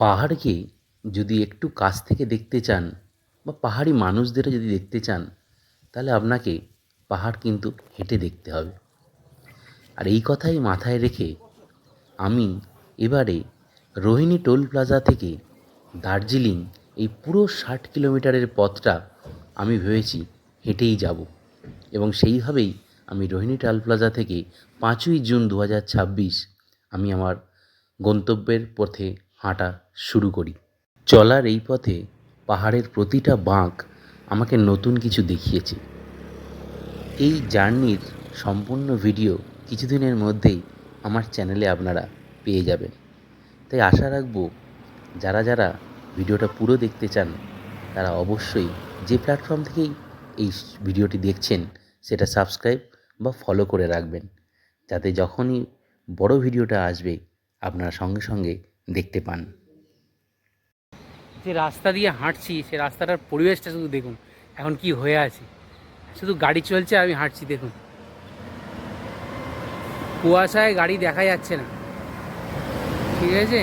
পাহাড়কে যদি একটু কাছ থেকে দেখতে চান বা পাহাড়ি মানুষদেরও যদি দেখতে চান, তাহলে আপনাকে পাহাড় কিন্তু হেঁটে দেখতে হবে। আর এই কথাই মাথায় রেখে আমি এবারে রোহিণী টোল প্লাজা থেকে দার্জিলিং এই পুরো 60 কিলোমিটারের পথটা আমি ভেবেছি হেঁটেই যাব। এবং সেইভাবেই আমি রোহিণী টোল প্লাজা থেকে 5ই জুন 2026 আমি আমার গন্তব্যের পথে হাঁটা শুরু করি। চলার এই পথে পাহাড়ের প্রতিটা বাঁক আমাকে নতুন কিছু দেখিয়েছে। এই জার্নির সম্পূর্ণ ভিডিও কিছুদিনের মধ্যেই আমার চ্যানেলে আপনারা পেয়ে যাবেন। তাই আশা রাখব যারা যারা ভিডিওটা পুরো দেখতে চান তারা অবশ্যই যে প্ল্যাটফর্ম থেকেই এই ভিডিওটি দেখছেন সেটা সাবস্ক্রাইব বা ফলো করে রাখবেন, যাতে যখনই বড় ভিডিওটা আসবে আপনারা সঙ্গে সঙ্গে দেখতে পান। যে রাস্তা দিয়ে হাঁটছি সে রাস্তাটার পরিবেশটা শুধু দেখুন এখন কি হয়ে আছে। শুধু গাড়ি চলছে, আমি হাঁটছি, দেখুন কুয়াশায় গাড়ি দেখা যাচ্ছে না, ঠিক আছে।